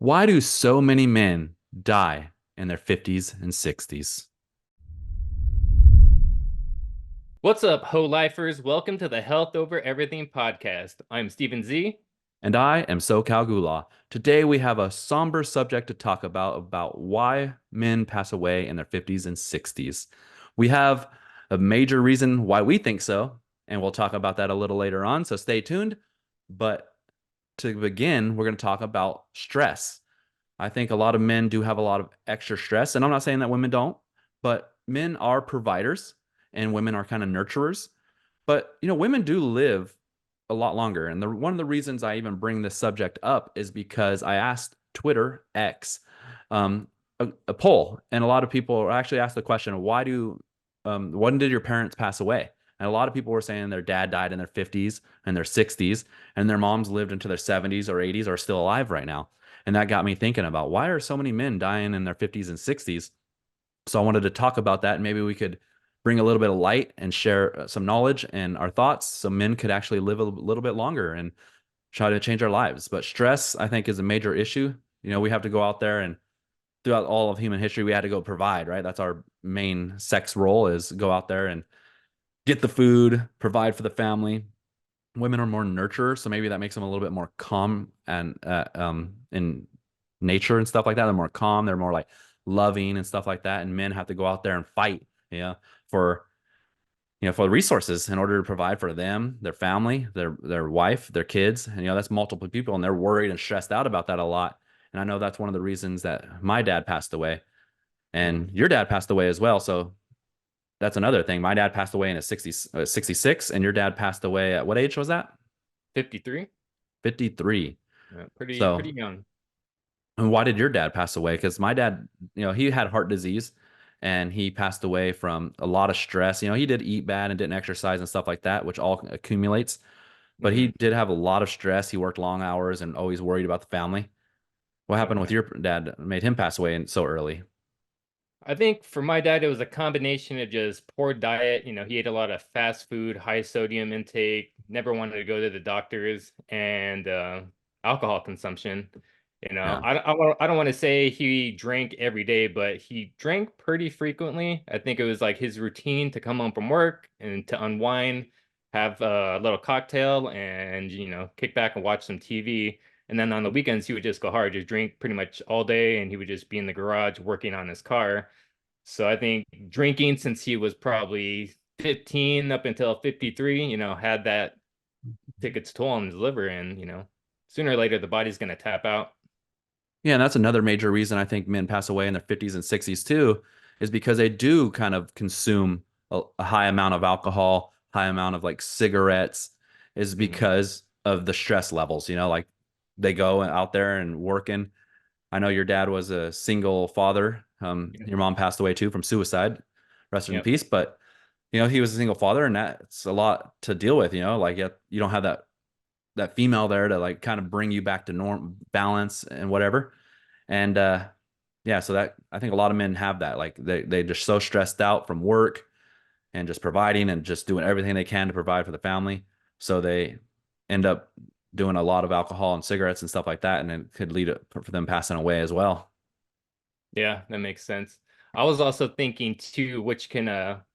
Why do so many men die in their 50s and 60s? What's up, ho lifers? Welcome to the Health Over Everything podcast. I'm Stephen Z. And I am SoCal Gula. Today we have a somber subject to talk about why men pass away in their 50s and 60s. We have a major reason why we think so, and we'll talk about that a little later on, so stay tuned. But to begin, we're going to talk about stress. I think a lot of men do have a lot of extra stress, and I'm not saying that women don't, but men are providers and women are kind of nurturers. But women do live a lot longer, and one of the reasons I even bring this subject up is because I asked Twitter X um, a poll, and a lot of people actually asked the question, when did your parents pass away? And a lot of people were saying their dad died in their 50s and their 60s, and their moms lived into their 70s or 80s, or are still alive right now. And that got me thinking about why are so many men dying in their 50s and 60s? So I wanted to talk about that, and maybe we could bring a little bit of light and share some knowledge and our thoughts so men could actually live a little bit longer and try to change our lives. But stress, I think, is a major issue. We have to go out there, and throughout all of human history, we had to go provide, right? That's our main sex role, is go out there and get the food, provide for the family. Women are more nurturer, so maybe that makes them a little bit more calm and in nature and stuff like that. They're more calm, they're more like loving and stuff like that. And men have to go out there and fight, for for the resources in order to provide for them, their family, their wife, their kids. And that's multiple people, and they're worried and stressed out about that a lot. And I know that's one of the reasons that my dad passed away, and your dad passed away as well. So that's another thing. My dad passed away in his 60s, 66, and your dad passed away at what age was that? 53. 53. Pretty So, young. and why did your dad pass away? Because my dad, he had heart disease, and he passed away from a lot of stress. He did eat bad and didn't exercise and stuff like that, which all accumulates. But he hmm did have a lot of stress. He worked long hours and always worried about the family. What happened with Okay. your dad that made him pass away so early? I think for my dad, it was a combination of just poor diet. He ate a lot of fast food, high sodium intake, never wanted to go to the doctors, and alcohol consumption. Yeah. I don't want to say he drank every day, but he drank pretty frequently. I think it was like his routine to come home from work and to unwind, have a little cocktail, and kick back and watch some TV. And then on the weekends, he would just go hard, just drink pretty much all day, and he would just be in the garage working on his car. So I think drinking since he was probably 15 up until 53, had that take its toll on his liver, and sooner or later the body's going to tap out. Yeah, and that's another major reason I think men pass away in their 50s and 60s too, is because they do kind of consume a high amount of alcohol, high amount of like cigarettes, is hmm because of the stress levels, like they go out there and working. I know your dad was a single father. Yep. Your mom passed away too from suicide. Rest in Yep. peace. But he was a single father, and that's a lot to deal with. Like you don't have that female there to like kind of bring you back to norm balance and whatever. And yeah, so that I think a lot of men have that. Like they just so stressed out from work and just providing and just doing everything they can to provide for the family. So they end up doing a lot of alcohol and cigarettes and stuff like that, and it could lead for them passing away as well. Yeah, that makes sense. I was also thinking too, which can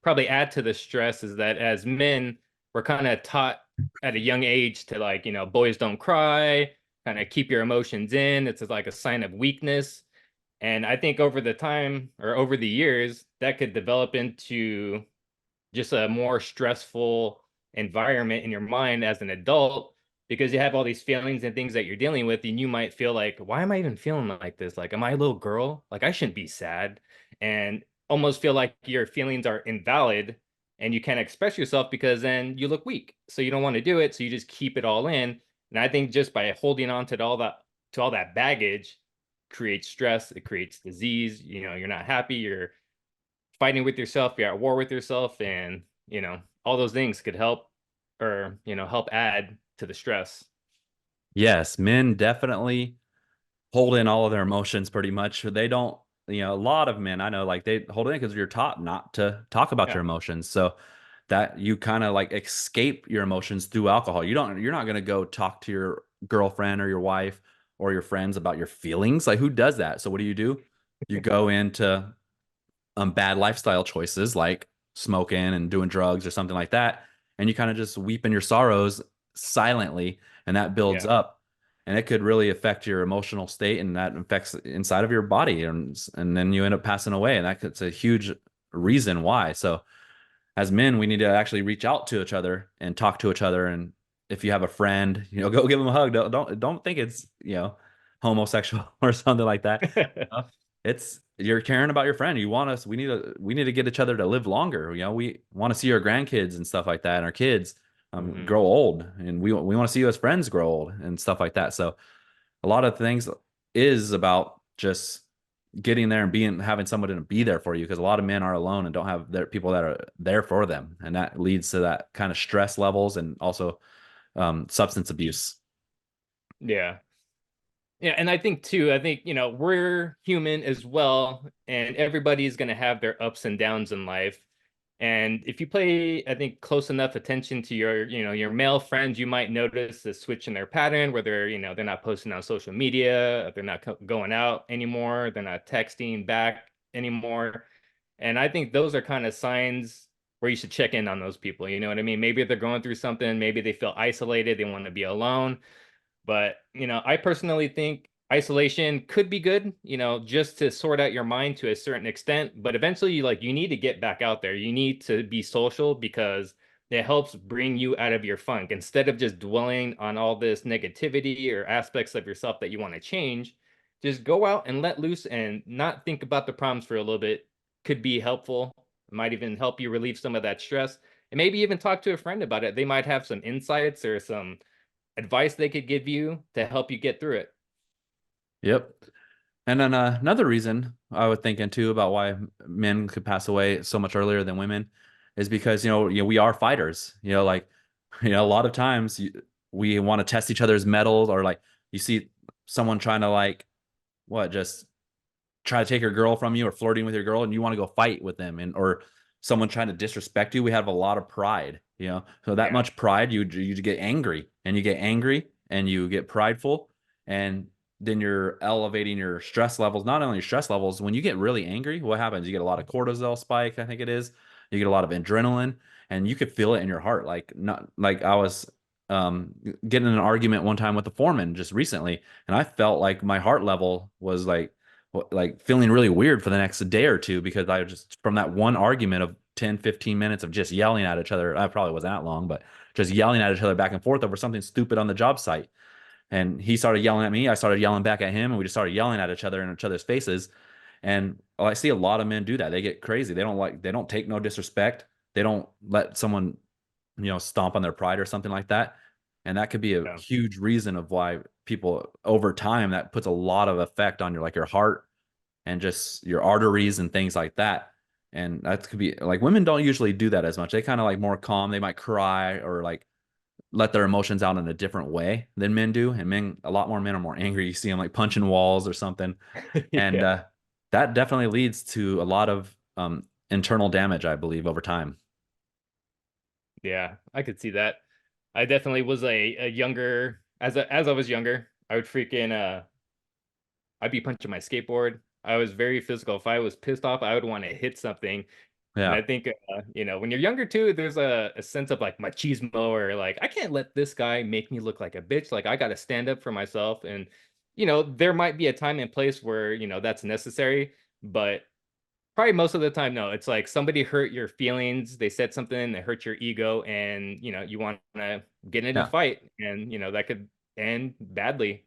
probably add to the stress, is that as men, we're kind of taught at a young age to, like, boys don't cry, kind of keep your emotions in. It's like a sign of weakness. And I think over the time or over the years, that could develop into just a more stressful environment in your mind as an adult, because you have all these feelings and things that you're dealing with, and you might feel like, why am I even feeling like this? Like, am I a little girl? Like, I shouldn't be sad. And almost feel like your feelings are invalid and you can't express yourself because then you look weak. So you don't want to do it. So you just keep it all in. And I think just by holding on to all that baggage creates stress, it creates disease. You're not happy, you're fighting with yourself, you're at war with yourself, and all those things could help, or help add to the stress. Yes, men definitely hold in all of their emotions pretty much. They don't, a lot of men I know, like they hold in because you're taught not to talk about Yeah. your emotions. So that you kind of like escape your emotions through alcohol. You're not going to go talk to your girlfriend or your wife or your friends about your feelings. Like, who does that? So what do? You go into bad lifestyle choices like smoking and doing drugs or something like that, and you kind of just weep in your sorrows silently, and that builds Yeah. up, and it could really affect your emotional state, and that affects inside of your body, and then you end up passing away, and that's a huge reason why. So as men, we need to actually reach out to each other and talk to each other. And if you have a friend, go give them a hug. Don't think it's homosexual or something like that. Uh, It's you're caring about your friend. You want us. We need to get each other to live longer. We want to see our grandkids and stuff like that, and our kids Hmm. grow old, and we want to see you as friends grow old and stuff like that. So a lot of things is about just getting there and having somebody to be there for you, because a lot of men are alone and don't have their people that are there for them, and that leads to that kind of stress levels and also substance abuse. Yeah. Yeah, and I think too, I think, we're human as well, and everybody's going to have their ups and downs in life. And if you pay, I think, close enough attention to your male friends, you might notice a switch in their pattern where they're not posting on social media, they're not going out anymore, they're not texting back anymore. And I think those are kind of signs where you should check in on those people. You know what I mean? Maybe they're going through something, maybe they feel isolated, they want to be alone. But, I personally think isolation could be good, just to sort out your mind to a certain extent. But eventually, you need to get back out there. You need to be social because it helps bring you out of your funk. Instead of just dwelling on all this negativity or aspects of yourself that you want to change, just go out and let loose and not think about the problems for a little bit could be helpful. It might even help you relieve some of that stress. And maybe even talk to a friend about it. They might have some insights or some advice they could give you to help you get through it. Yep. And then another reason I was thinking too about why men could pass away so much earlier than women is because we are fighters. Like a lot of times we want to test each other's mettle, or like you see someone trying to like just try to take your girl from you, or flirting with your girl, and you want to go fight with them, and or someone trying to disrespect you. We have a lot of pride, so that Yeah. much pride, you get angry, and you get angry and you get prideful, and then you're elevating your stress levels. Not only your stress levels, when you get really angry, what happens? You get a lot of cortisol spike, I think it is. You get a lot of adrenaline, and you could feel it in your heart. Like, not like I was getting in an argument one time with the foreman just recently, and I felt like my heart level was like feeling really weird for the next day or two, because I just, from that one argument of 10, 15 minutes of just yelling at each other. I probably wasn't that long, but just yelling at each other back and forth over something stupid on the job site. And he started yelling at me. I started yelling back at him, and we just started yelling at each other in each other's faces. And I see a lot of men do that. They get crazy. They don't take no disrespect. They don't let someone, stomp on their pride or something like that. And that could be a Yeah. huge reason of why people over time, that puts a lot of effect on your heart and just your arteries and things like that. And that could be like, women don't usually do that as much. They kind of like more calm. They might cry or like let their emotions out in a different way than men do. And a lot more men are more angry. You see them like punching walls or something. And Yeah. that definitely leads to a lot of internal damage, I believe, over time. Yeah, I could see that. I definitely was a younger as I was younger, I would freaking I'd be punching my skateboard. I was very physical. If I was pissed off, I would want to hit something. And Yeah. I think when you're younger too, there's a sense of like machismo, or like I can't let this guy make me look like a bitch. Like I got to stand up for myself. And there might be a time and place where that's necessary, but probably most of the time, no. It's like somebody hurt your feelings. They said something that hurt your ego, and you want to get into a Yeah. fight, and that could end badly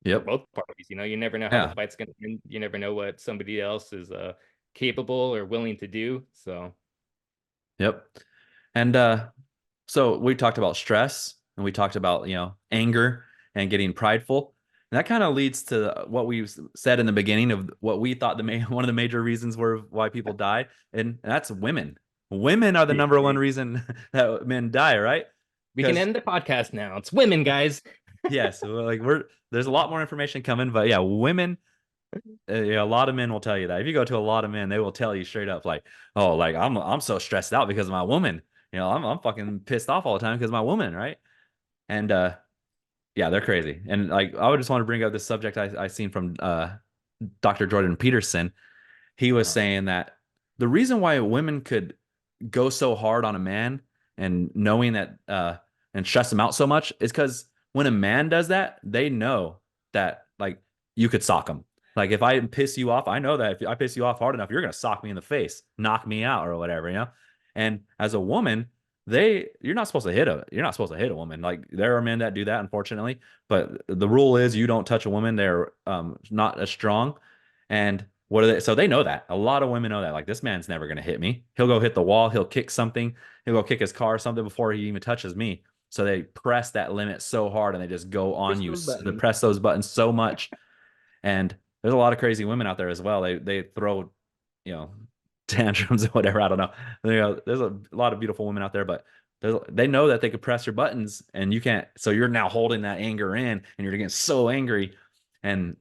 for Yep. both parties. You never know how the Yeah. fight's gonna end. You never know what somebody else is capable or willing to do. So Yep. And so we talked about stress, and we talked about, anger and getting prideful. And that kind of leads to what we said in the beginning of what we thought one of the major reasons were why people die. And that's women. Women are the number one yeah, reason that men die, right? we can Because end the podcast now. It's women, guys. yes, like there's a lot more information coming, but yeah, women, yeah, a lot of men will tell you that. If you go to a lot of men, they will tell you straight up, like, oh, like I'm so stressed out because of my woman. I'm fucking pissed off all the time because of my woman, right? And Yeah, they're crazy. And like I would just want to bring up this subject I seen from Dr. Jordan Peterson. He was Uh-huh. saying that the reason why women could go so hard on a man and knowing that and stress him out so much is because when a man does that, they know that like you could sock him. Like if I piss you off, I know that if I piss you off hard enough, you're gonna sock me in the face, knock me out, or whatever, you know. And as a woman, you're not supposed to hit a woman. Like there are men that do that, unfortunately. But the rule is you don't touch a woman. They're not as strong. And what are they? So they know that. A lot of women know that. Like this man's never gonna hit me. He'll go hit the wall. He'll kick something. He'll go kick his car or something before he even touches me. So they press that limit so hard and they just go on Push you. those They buttons. press those buttons so much. And there's a lot of crazy women out there as well. They throw, you know, tantrums or whatever. I don't know. There's a lot of beautiful women out there, but they know that they could press your buttons and you can't. So you're now holding that anger in and you're getting so angry and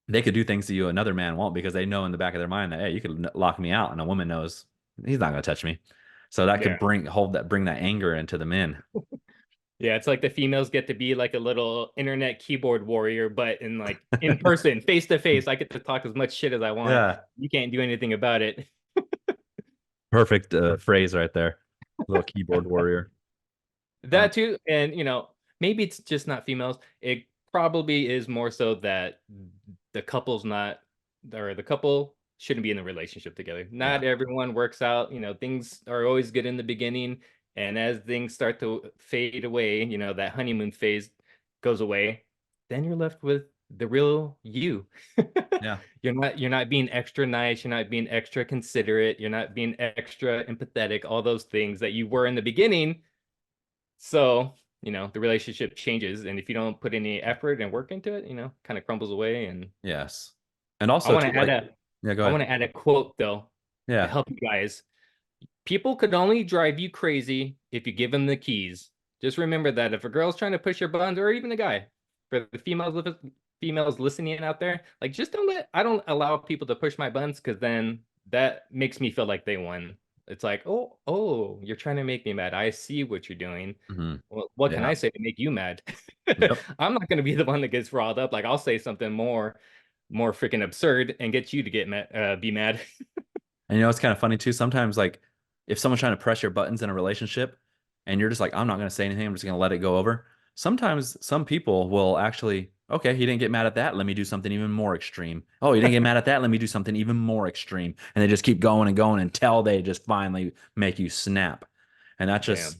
they could do things to you another man won't because they know in the back of their mind that, hey, you could lock me out. And a woman knows he's not going to touch me. So that could Yeah. bring that anger into the men. Yeah, it's like the females get to be like a little internet keyboard warrior, but in like in person, face to face, I get to talk as much shit as I want. Yeah. You can't do anything about it. Perfect phrase right there. Little keyboard warrior. Um, That too, and maybe it's just not females. It probably is more so that the couple's not, or the couple shouldn't be in a relationship together. yeah. Not everyone works out. Things are always good in the beginning, and as things start to fade away, that honeymoon phase goes away, then you're left with the real you. Yeah. You're not being extra nice, you're not being extra considerate, you're not being extra empathetic, all those things that you were in the beginning. So, the relationship changes. And if you don't put any effort and work into it, kind of crumbles away. And Yes. And I also want too, to add like, a yeah, go I ahead. want to add a quote though to Yeah. help you guys. People could only drive you crazy if you give them the keys. Just remember that if a girl's trying to push your buttons, or even a guy, for the females listening out there, like just I don't allow people to push my buttons because then that makes me feel like they won. It's like, oh, you're trying to make me mad. I see what you're doing. Hmm. Well, what can Yeah. I say to make you mad? Yep. I'm not going to be the one that gets riled up. Like I'll say something more freaking absurd and get you to get mad, be mad. And it's kind of funny too. Sometimes, like, if someone's trying to press your buttons in a relationship and you're just like, I'm not going to say anything, I'm just going to let it go over. Sometimes some people will actually, okay, he didn't get mad at that. Let me do something even more extreme. Oh, he didn't get mad at that. Let me do something even more extreme. And they just keep going and going until they just finally make you snap. And that just,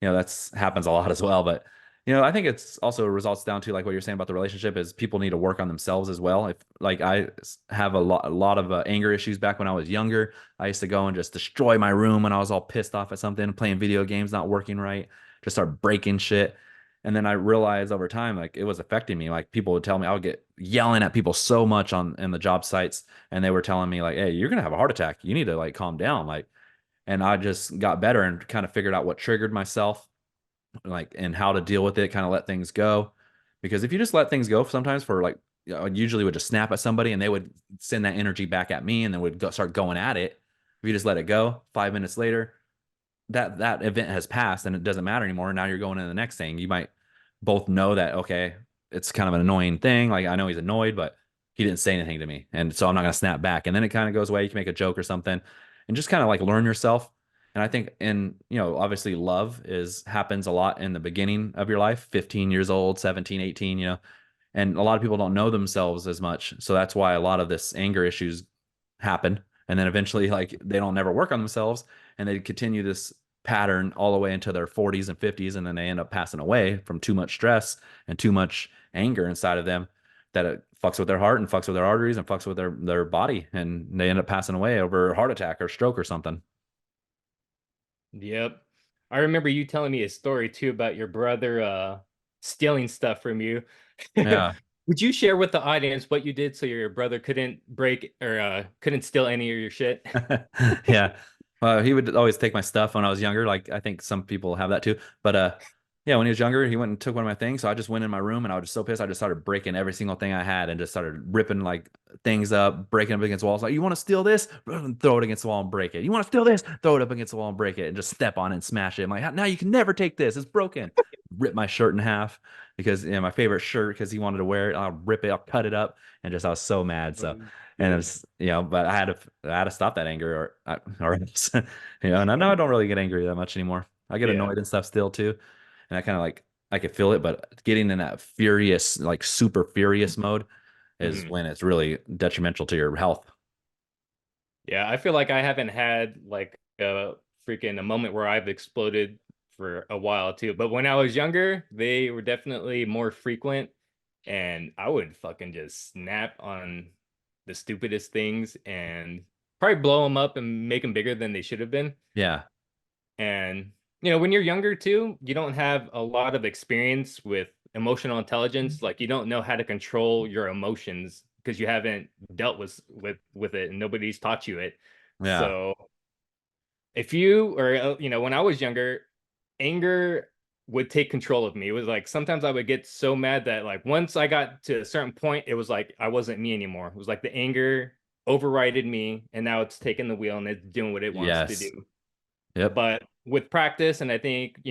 Damn. that's happens a lot as well. But I think it's also results down to like what you're saying about the relationship is people need to work on themselves as well. If like I have a lot of anger issues back when I was younger. I used to go and just destroy my room when I was all pissed off at something, playing video games not working right, just start breaking shit. And then I realized over time, like it was affecting me. Like people would tell me I would get yelling at people so much on in the job sites, and they were telling me like, "Hey, you're gonna have a heart attack. You need to like calm down." Like, and I just got better and kind of figured out what triggered myself like and how to deal with it, kind of let things go. Because if you just let things go sometimes for like I usually would just snap at somebody and they would send that energy back at me and then would start going at it. If you just let it go, 5 minutes later, that event has passed and it doesn't matter anymore. Now you're going to the next thing. You might both know that okay, it's kind of an annoying thing. Like I know he's annoyed, but he didn't say anything to me, and so I'm not gonna snap back. And then it kind of goes away. You can make a joke or something, and just kind of like learn yourself. And I think in obviously love is happens a lot in the beginning of your life, 15 years old, 17, 18, and a lot of people don't know themselves as much. So that's why a lot of this anger issues happen. And then eventually, like, they don't never work on themselves and they continue this pattern all the way into their 40s and 50s. And then they end up passing away from too much stress and too much anger inside of them that it fucks with their heart and fucks with their arteries and fucks with their body. And they end up passing away over heart attack or stroke or something. Yep. I remember you telling me a story too about your brother stealing stuff from you. Yeah. Would you share with the audience what you did so your brother couldn't break or couldn't steal any of your shit? Yeah. He would always take my stuff when I was younger. Like I think some people have that too. But Yeah, when he was younger, he went and took one of my things. So I just went in my room and I was just so pissed. I just started breaking every single thing I had and just started ripping like things up, breaking up against walls. Like, you want to steal this? Throw it against the wall and break it. You want to steal this? Throw it up against the wall and break it and just step on it and smash it. I'm like, now you can never take this. It's broken. Rip my shirt in half because my favorite shirt because he wanted to wear it. I'll rip it, I'll cut it up, and just I was so mad. So and it Dude. was, but I had to stop that anger or else, and I know I don't really get angry that much anymore. I get Yeah. annoyed and stuff still too, and I kind of like I could feel it, but getting in that furious, like super furious mode is Mhm. when it's really detrimental to your health. Yeah, I feel like I haven't had like a moment where I've exploded for a while too. But when I was younger, they were definitely more frequent, and I would fucking just snap on the stupidest things and probably blow them up and make them bigger than they should have been. Yeah, And when you're younger too, you don't have a lot of experience with emotional intelligence. Like you don't know how to control your emotions because you haven't dealt with it and nobody's taught you it. yeah, So if you or when I was younger, anger would take control of me. It was like sometimes I would get so mad that like once I got to a certain point, it was like I wasn't me anymore. It was like the anger overrided me and now it's taking the wheel and it's doing what it wants to yes, do. yep, But with practice, and I think,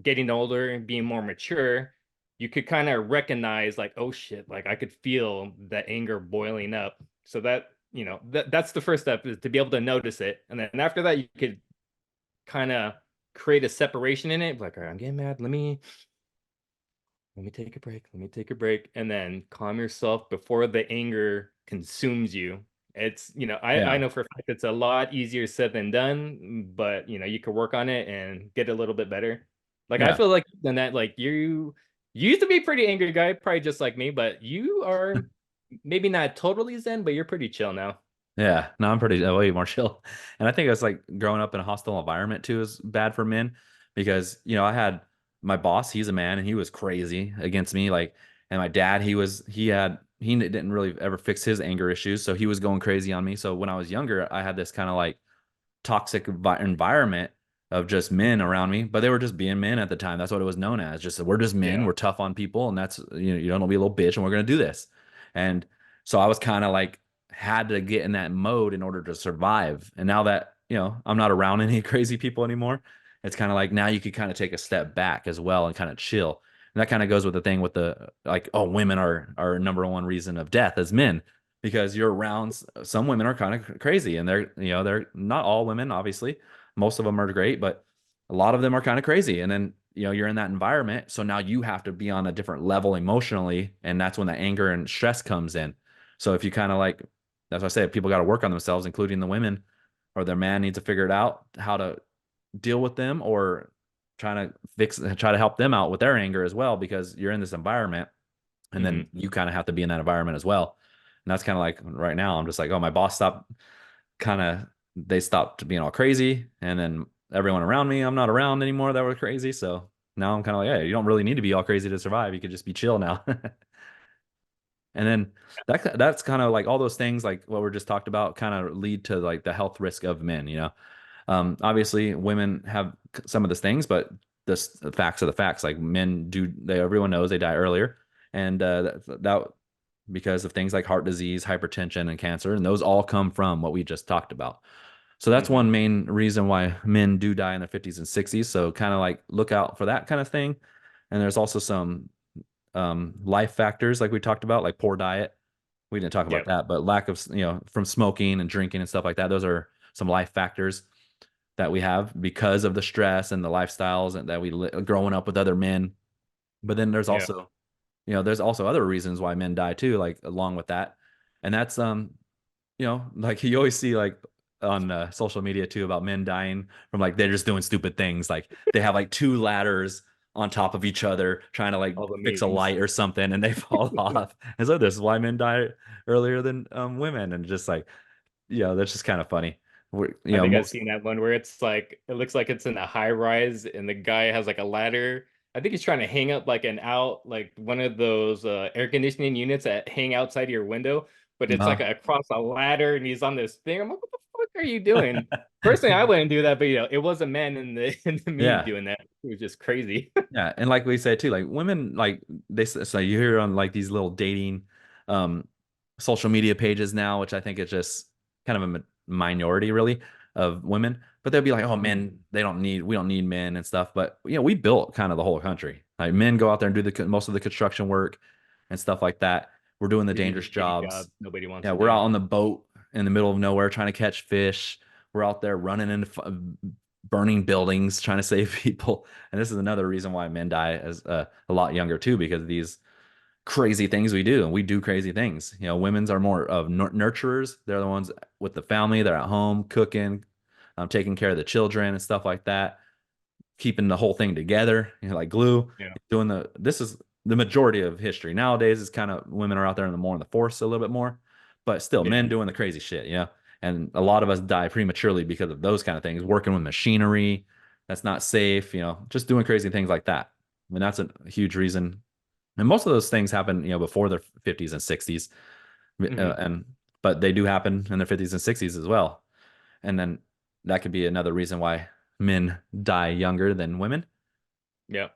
getting older and being more mature, you could kind of recognize like, oh shit, like I could feel the anger boiling up. So that's the first step is to be able to notice it. And then after that, you could kind of create a separation in it. Like, all right, I'm getting mad. Let me take a break. Let me take a break. And then calm yourself before the anger consumes you. It's, I yeah, know for a fact it's a lot easier said than done, but you can work on it and get a little bit better. Like I yeah. feel like then that like you used to be a pretty angry guy, probably just like me, but you are maybe not totally zen, but you're pretty chill now. Yeah, no, I'm pretty way more chill. And I think it's like growing up in a hostile environment too is bad for men because, I had my boss, he's a man and he was crazy against me. Like, and my dad, he didn't really ever fix his anger issues. So he was going crazy on me. So when I was younger, I had this kind of like toxic environment of just men around me, but they were just being men at the time. That's what it was known as. Just we're just men, Yeah. we're tough on people, and that's don't be a little bitch, and we're gonna do this. And so I was kind of like had to get in that mode in order to survive. And now that I'm not around any crazy people anymore, it's kind of like now you could kind of take a step back as well and kind of chill. And that kind of goes with the thing with the like, oh, women are number one reason of death as men because you're around some women are kind of crazy and they're not all women obviously, most of them are great, but a lot of them are kind of crazy, and then you're in that environment, so now you have to be on a different level emotionally, and that's when the anger and stress comes in. So if you kind of like, that's what I say, people got to work on themselves, including the women, or their man needs to figure it out how to deal with them, or try to help them out with their anger as well, because you're in this environment and then Hmm. you kind of have to be in that environment as well. And that's kind of like right now, I'm just like, oh, my boss stopped kind of, they stopped being all crazy. And then everyone around me, I'm not around anymore that were crazy. So now I'm kind of like, hey, you don't really need to be all crazy to survive. You could just be chill now. And then that's kind of like all those things, like what we're just talked about, kind of lead to like the health risk of men. Obviously, women have some of these things, but the facts are the facts. Like men do, everyone knows they die earlier, and that because of things like heart disease, hypertension, and cancer, and those all come from what we just talked about. So that's Hmm. one main reason why men do die in their 50s and 60s. So kind of like look out for that kind of thing. And there's also some life factors like we talked about, like poor diet. We didn't talk about Yep. that, but lack of, from smoking and drinking and stuff like that. Those are some life factors that we have because of the stress and the lifestyles and that growing up with other men. But then Yeah. there's also other reasons why men die too, like along with that. And that's like you always see like on social media too about men dying from like they're just doing stupid things. Like they have like two ladders on top of each other trying to like All the fix a memes. light or something and they fall off. And so this is why men die earlier than women. And just like, that's just kind of funny. I think I've Most, seen that one where it's like it looks like it's in a high rise and the guy has like a ladder. I think he's trying to hang up like one of those air conditioning units that hang outside your window, but it's like no. across a ladder and he's on this thing. I'm like, what the fuck? are you doing? Personally, I wouldn't do that, but it was a man in the in the meme Yeah. doing that. It was just crazy. Yeah, and like we said too, like women, like so you hear on like these little dating, um, social media pages now, which I think is just kind of a minority really of women, but they'll be like, oh, Mhm. men, we don't need men and stuff. But we built kind of the whole country. Like men go out there and do most of the construction work and stuff like that. We're doing the They do the dangerous shitty jobs. jobs nobody wants Yeah, to we're do. out on the boat in the middle of nowhere trying to catch fish. We're out there running into burning buildings trying to save people. And this is another reason why men die as a lot younger too, because of these crazy things we do, and we do crazy things. Women's are more of nurturers. They're the ones with the family. They're at home cooking, taking care of the children and stuff like that, keeping the whole thing together, like glue. Yeah. Doing this is the majority of history nowadays. Is kind of women are out there in the force a little bit more, but still Yeah. men doing the crazy shit. And a lot of us die prematurely because of those kind of things, working with machinery that's not safe, just doing crazy things like that. I mean, that's a huge reason. And most of those things happen, before their 50s and 60s. Hmm. And but they do happen in their 50s and 60s as well. And then that could be another reason why men die younger than women. Yeah.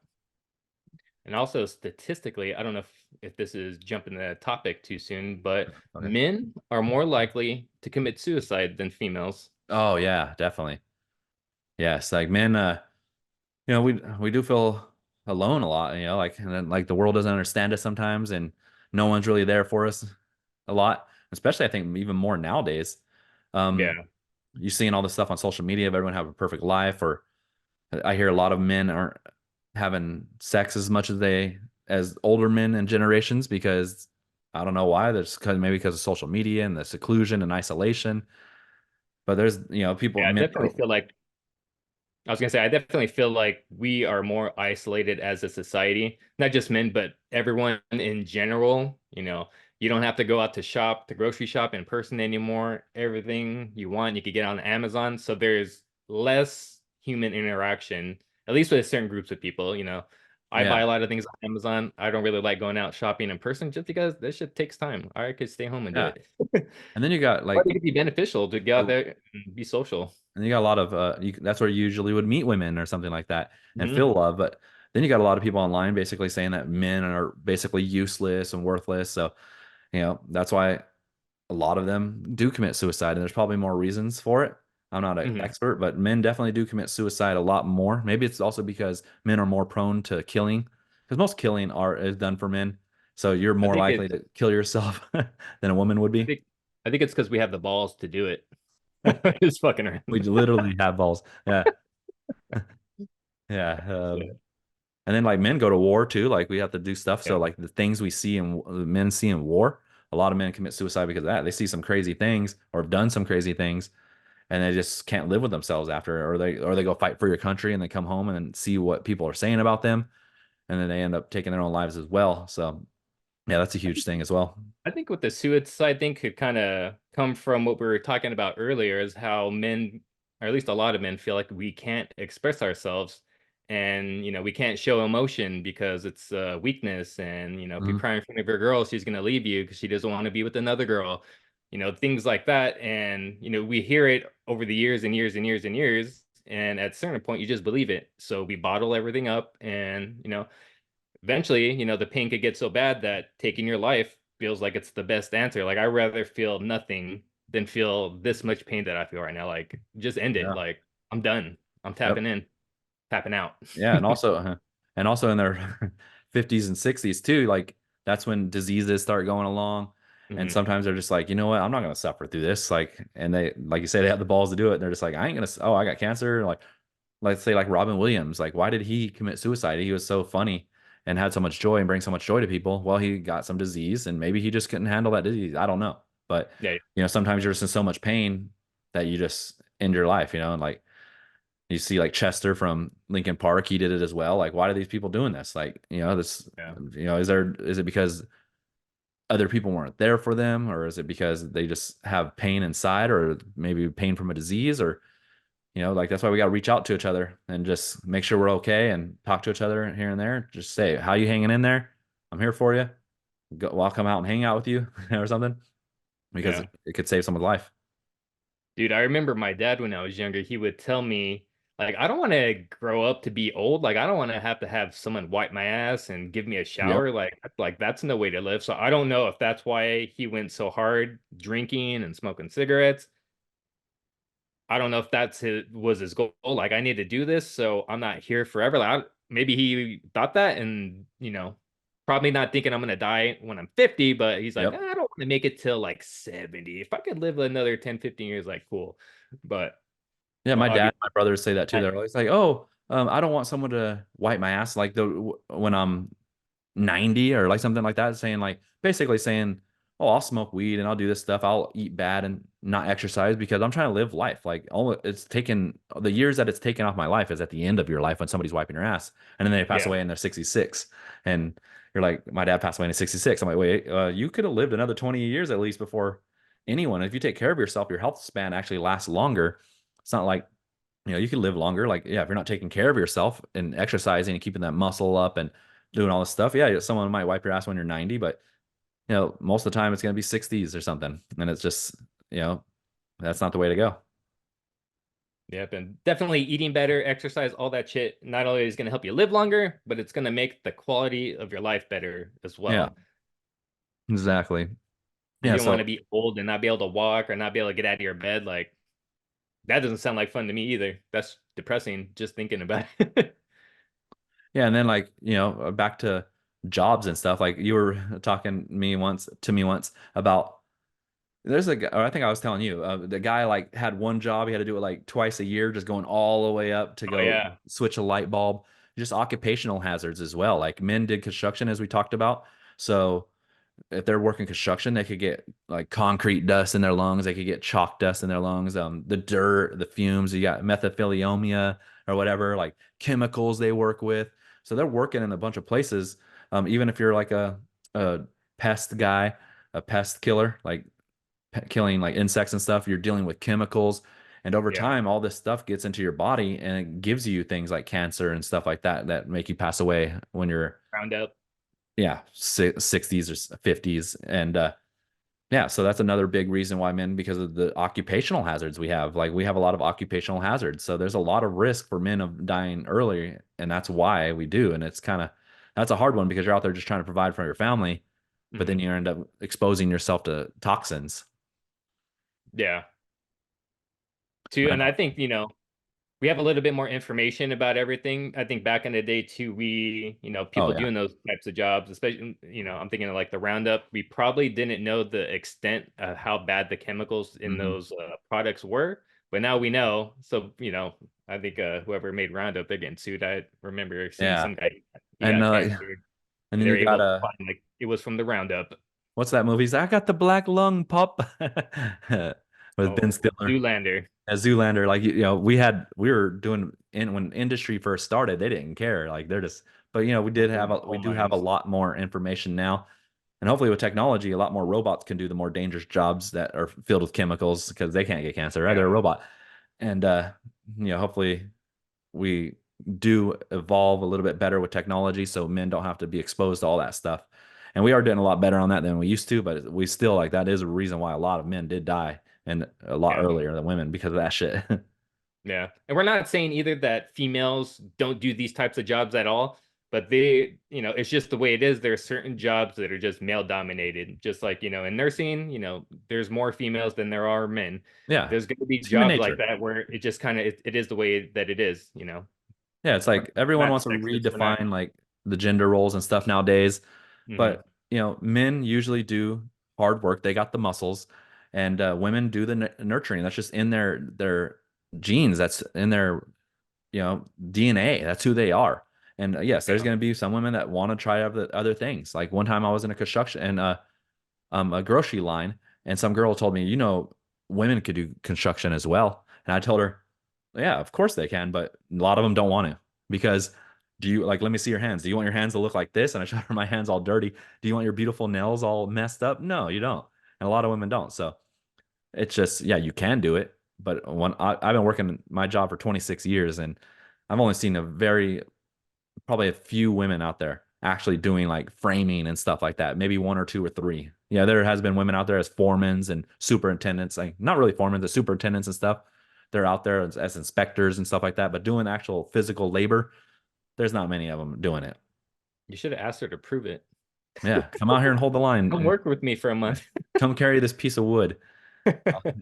And also statistically, I don't know if this is jumping the topic too soon, but Okay. men are more likely to commit suicide than females. Oh yeah, definitely. Yes, like men, we do feel alone a lot, like, and then like the world doesn't understand us sometimes, and no one's really there for us a lot. Especially, I think even more nowadays. Um, Yeah. you're seeing all this stuff on social media of everyone have a perfect life, or I hear a lot of men aren't having sex as much as older men and generations because I don't know why. There's maybe because of social media and the seclusion and isolation. But there's people Yeah, I men. definitely feel like I was gonna say I definitely feel like we are more isolated as a society, not just men, but everyone in general. You don't have to go out to shop, to grocery shop in person anymore. Everything you want, you could get on Amazon. So there's less human interaction, at least with certain groups of people. I buy Yeah, a lot of things on Amazon. I don't really like going out shopping in person just because this shit takes time. I could stay home and do yeah. it. And then you got But like it could be beneficial to get out a there and be social. And you got a lot of that's where you usually would meet women or something like that and Hmm. feel love. But then you got a lot of people online basically saying that men are basically useless and worthless. So, that's why a lot of them do commit suicide. And there's probably more reasons for it. I'm not an Hmm. expert, but men definitely do commit suicide a lot more. Maybe it's also because men are more prone to killing, because most killing is done for men. So you're I more think likely it's to kill yourself than a woman would I be. think I think it's because we have the balls to do it. Just fucking We around. literally have balls. Yeah. Yeah. Yeah. And then like men go to war too. Like we have to do stuff. Yeah. So like the things we see in men see in war, a lot of men commit suicide because of that. They see some crazy things or have done some crazy things, and they just can't live with themselves after, or they go fight for your country and they come home and then see what people are saying about them, and then they end up taking their own lives as well. So yeah, that's a huge thing as well. I think with the suicide thing could kind of come from what we were talking about earlier, is how men, or at least a lot of men, feel like we can't express ourselves, and we can't show emotion because it's weakness, and if you Mhm. cry in front of your girl, she's gonna leave you because she doesn't want to be with another girl, things like that, and we hear it over the years and years and years and years, and at a certain point you just believe it, so we bottle everything up, and eventually, the pain could get so bad that taking your life feels like it's the best answer. Like I'd rather feel nothing than feel this much pain that I feel right now. Like just end it. Yeah. Like I'm done. I'm Yep. tapping in, tapping out. Yeah, and also in their 50s and 60s too, like that's when diseases start going along. And Hmm. sometimes they're just like, you know what, I'm not gonna suffer through this. Like, and they, like you say, they have the balls to do it. And they're just like, I ain't gonna, oh, I got cancer. Like, let's say like Robin Williams, like, why did he commit suicide? He was so funny and had so much joy and bring so much joy to people. Well, he got some disease and maybe he just couldn't handle that disease. I don't know. But Yeah, sometimes you're just in so much pain that you just end your life, and like you see like Chester from Lincoln Park, he did it as well. Like, why are these people doing this? Like, this, yeah, is it because other people weren't there for them, or is it because they just have pain inside, or maybe pain from a disease, or like that's why we got to reach out to each other and just make sure we're okay and talk to each other here and there. Just say, how you hanging in there? I'm here for you. Well, I'll come out and hang out with you or something because yeah. it could save someone's life. Dude, I remember my dad when I was younger, he would tell me, like, I don't want to grow up to be old. Like, I don't want to have someone wipe my ass and give me a Yep. shower. Like that's no way to live. So I don't know if that's why he went so hard drinking and smoking cigarettes. I don't know if was his goal. Like, I need to do this, so I'm not here forever. Maybe he thought that, and probably not thinking I'm gonna die when I'm 50, but he's like, Yep. I don't want to make it till like 70. If I could live another 10, 15 years, like cool. But Yeah, my dad, obviously, my brothers say that too. They're always like, "Oh, I don't want someone to wipe my ass like the when I'm 90 or like something like that," saying like basically saying, "Oh, I'll smoke weed and I'll do this stuff. I'll eat bad and not exercise because I'm trying to live life. Like all it's taken the years that it's taken off my life is at the end of your life when somebody's wiping your ass, and then they pass yeah, away and they're 66, and you're like, my dad passed away in 66. I'm like, wait, you could have lived another 20 years at least before anyone. If you take care of yourself, your health span actually lasts longer. It's not like you can live longer. Like, yeah, if you're not taking care of yourself and exercising and keeping that muscle up and doing all this stuff, yeah, someone might wipe your ass when you're 90, but most of the time it's going to be 60's or something. And it's just, you know, that's not the way to go. yep, and definitely eating better, exercise, all that shit. Not only is gonna help you live longer, but it's gonna make the quality of your life better as Yeah, well. exactly. You Yeah. don't want to So, be old and not be able to walk or not be able to get out of your bed. Like that doesn't sound like fun to me either. That's depressing just thinking about it. yeah. And then like, back to jobs and stuff, like you were talking to me once about there's a guy, or I think I was telling you, the guy like had one job. He had to do it like twice a year, just going all the way up to Oh go yeah. switch a light bulb. Just occupational hazards as well. Like men did construction, as we talked about. So if they're working construction, they could get like concrete dust in their lungs. They could get chalk dust in their lungs. The dirt, the fumes. You got mesothelioma or whatever, like chemicals they work with. So they're working in a bunch of places. Even if you're like a pest guy, a pest killer, like killing like insects and stuff, you're dealing with chemicals. And over Yeah. time, all this stuff gets into your body and it gives you things like cancer and stuff like that that make you pass away when you're, Roundup. yeah, 60's or 50's. And yeah, so that's another big reason why men, because of the occupational hazards we have. Like we have a lot of occupational hazards. So there's a lot of risk for men of dying early. And that's why we do. And that's a hard one because you're out there just trying to provide for your family, but then Hmm. you end up exposing yourself to toxins. Yeah. Too. I And I know. think, we have a little bit more information about everything. I think back in the day too, Oh, people yeah. doing those types of jobs, especially, I'm thinking of like the Roundup, we probably didn't know the extent of how bad the chemicals in Hmm. those products were. But now we know. So, I think whoever made Roundup, they're getting sued. I remember seeing Yeah. some guy, he And got cancer. and then They're you got able to find like it was from the Roundup. what's that movie? He's like, I got the black lung pup with Ben Oh, Stiller Zoolander. as Zoolander. Like we were doing in when industry first started, they didn't care. Like they're just, but Working we coal do have a mines. lot more information now, and hopefully with technology, a lot more robots can do the more dangerous jobs that are filled with chemicals because they can't get cancer, right? They're a Yeah. robot, and hopefully we do evolve a little bit better with technology so men don't have to be exposed to all that stuff. And we are doing a lot better on that than we used to, but we still like that is a reason why a lot of men did die and a lot Yeah. earlier than women because of that shit. Yeah. And we're not saying either that females don't do these types of jobs at all, but it's just the way it is. There are certain jobs that are just male dominated. Just like, in nursing, there's more females than there are men. Yeah. There's going to be It's human jobs like nature. that where it just kind of it is the way that it is. Yeah, it's We're like everyone not wants to sexist. We're not. redefine like the gender roles and stuff nowadays. Mhm. But, men usually do hard work. They got the muscles, and women do the nurturing. That's just in their genes. That's in their DNA. That's who they are. And yes, there's Yeah. going to be some women that want to try other things. Like one time I was in a construction and a grocery line, and some girl told me, women could do construction as well. And I told her, yeah, of course they can, but a lot of them don't want to because do you like, let me see your hands. Do you want your hands to look like this? And I showed her my hands all dirty. Do you want your beautiful nails all messed up? No, you don't. And a lot of women don't. So it's just, yeah, you can do it. But I've been working my job for 26 years and I've only seen probably a few women out there. actually doing like framing and stuff like that. Maybe one or two or three. Yeah, there has been women out there as foremans and superintendents, like not really foremen, the superintendents and stuff. They're out there as inspectors and stuff like that, but doing actual physical labor, there's not many of them doing it. You should have asked her to prove it. Yeah, come out here and hold the line Come and work with me for a yeah, month. come carry this piece of wood. Yeah,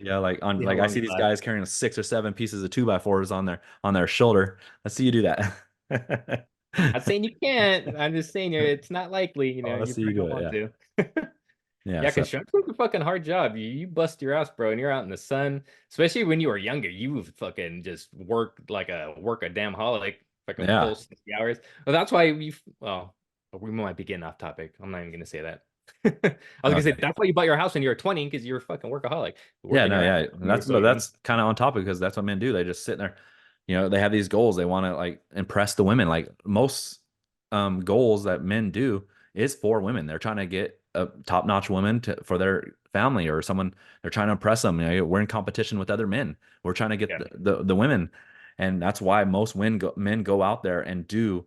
See how like I long see it these lasts. guys carrying 6 or 7 pieces of 2x4s on their shoulder. Let's see you do that. I'm saying you can't. I'm just saying it's not likely. Oh, let's You see you probably do don't it. want Yeah. to. Yeah. Yeah, So construction's a fucking hard job. You bust your ass, bro, and you're out in the sun. Especially when you were younger, you would fucking just work a damn holic, fucking full yeah. 60 hours. Well, that's why we might be getting off topic. I'm not even gonna say that. I was gonna say Okay. that's why you bought your house when you were 20 because you were a fucking workaholic, Yeah, working no, your ass yeah. off And when you were that's so but young. that's kind of on topic because that's what men do. They just sit there, they have these goals. They want to like impress the women. Like most goals that men do is for women. They're trying to get a top-notch woman for their family or someone they're trying to impress them. We're in competition with other men. We're trying to get Yeah, the women. And that's why most men go out there and do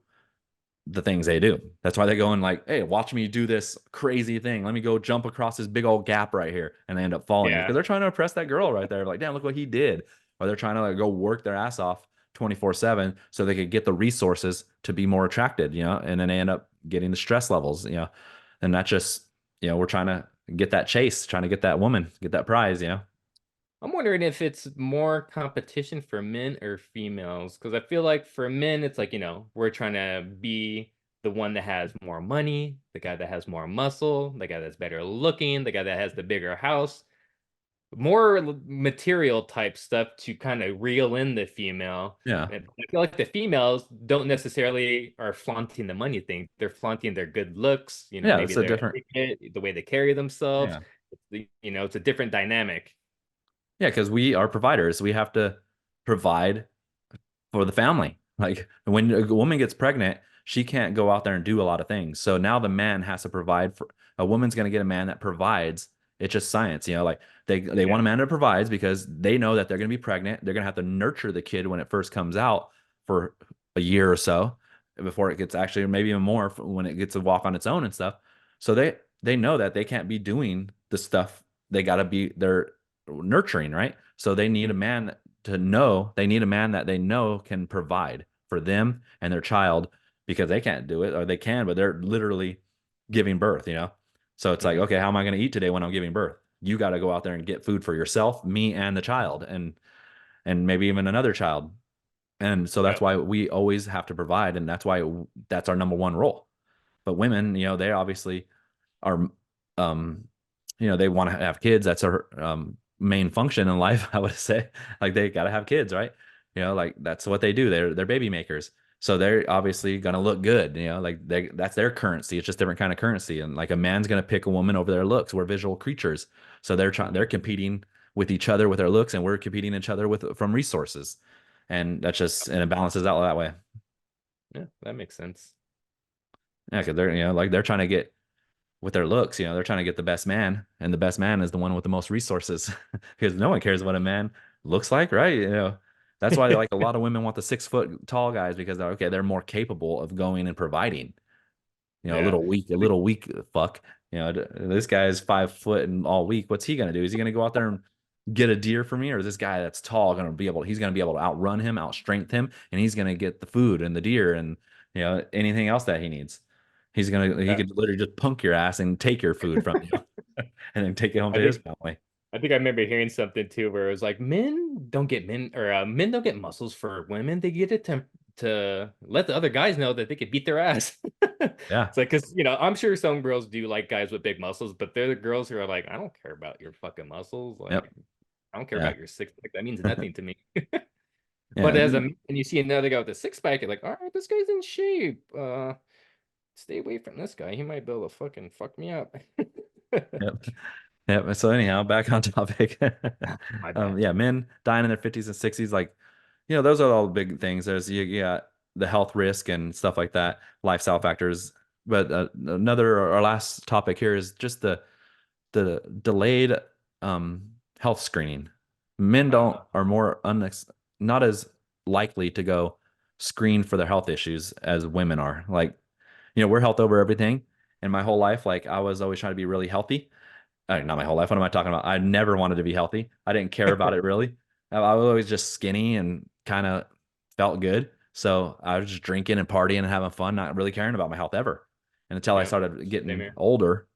the things they do. That's why they go and like, hey, watch me do this crazy thing. Let me go jump across this big old gap right here. And they end up falling because yeah. they're trying to impress that girl right there. Like, damn, look what he did. Or they're trying to like go work their ass off 24/7 so they could get the resources to be more attracted, and then they end up getting the stress levels, and that's just, we're trying to get that chase, trying to get that woman, get that prize. I'm wondering if it's more competition for men or females, because I feel like for men, it's like, we're trying to be the one that has more money, the guy that has more muscle, the guy that's better looking, the guy that has the bigger house, more material type stuff to kind of reel in the female. Yeah. And I feel like the females don't necessarily are flaunting the money thing. They're flaunting their good looks, Yeah. maybe It's a their different, etiquette, the way they carry themselves. yeah. It's a different dynamic. Yeah. Because we are providers. We have to provide for the family. Like when a woman gets pregnant, she can't go out there and do a lot of things. So now the man has to provide for a woman's going to get a man that provides. It's just science, like they want Yeah. a man that provides because they know that they're going to be pregnant. They're going to have to nurture the kid when it first comes out for a year or so before it gets actually maybe even more when it gets to walk on its own and stuff. So they know that they can't be doing the stuff they got to be they're nurturing, right? So they need a man they need a man that they know can provide for them and their child because they can't do it or they can, but they're literally giving birth. So it's like, Mhm. okay, how am I going to eat today when I'm giving birth? You got to go out there and get food for yourself, me and the child, and maybe even another child. And so that's Yep. why we always have to provide, and that's why that's our number one role. But women, they obviously are they want to have kids. That's our main function in life, I would say. Like they got to have kids, right? Like that's what they do. They're baby makers. So they're obviously going to look good, like that's their currency. It's just different kind of currency. And like a man's going to pick a woman over their looks. We're visual creatures. So they're competing with each other with their looks and we're competing each other with from resources. And that's just and it balances out that way. Yeah, that makes sense. Yeah, because they're like they're trying to get with their looks, they're trying to get the best man, and the best man is the one with the most resources because no one cares what a man looks like, right? That's why like a lot of women want the 6 foot tall guys because okay, they're more capable of going and providing. Yeah. A little weak fuck. This guy is 5 foot and all weak. What's he gonna do? Is he gonna go out there and get a deer for me, or is this guy that's tall he's gonna be able to outrun him, outstrength him, and he's gonna get the food and the deer and anything else that he needs. He Yeah. could literally just punk your ass and take your food from you and then take it home I to his think family. I think I remember hearing something too where it was like men don't get muscles for women. They get it to let the other guys know that they could beat their ass. Yeah. It's like because I'm sure some girls do like guys with big muscles, but they're the girls who are like, I don't care about your fucking muscles. Yep. Like, I don't care Yeah. about your six pack. That means nothing to me. Yeah. But as a man, you see another guy with a six pack, you're like, all right, this guy's in shape. Stay away from this guy. He might be able to fucking fuck me up. Yep. Yep. So anyhow, back on topic. My bad. Yeah, men dying in their 50s and 60s, like, those are all the big things. You got the health risk and stuff like that, lifestyle factors. But our last topic here is just the delayed health screening. Men don't Uh, are more not as likely to go screen for their health issues as women are. Like we're health over everything. And my whole life, like I was always trying to be really healthy. Not my whole life. What am I talking about? I never wanted to be healthy. I didn't care about it really. I was always just skinny and kind of felt good. So I was just drinking and partying and having fun, not really caring about my health ever. And until I Yeah, started same getting here. older,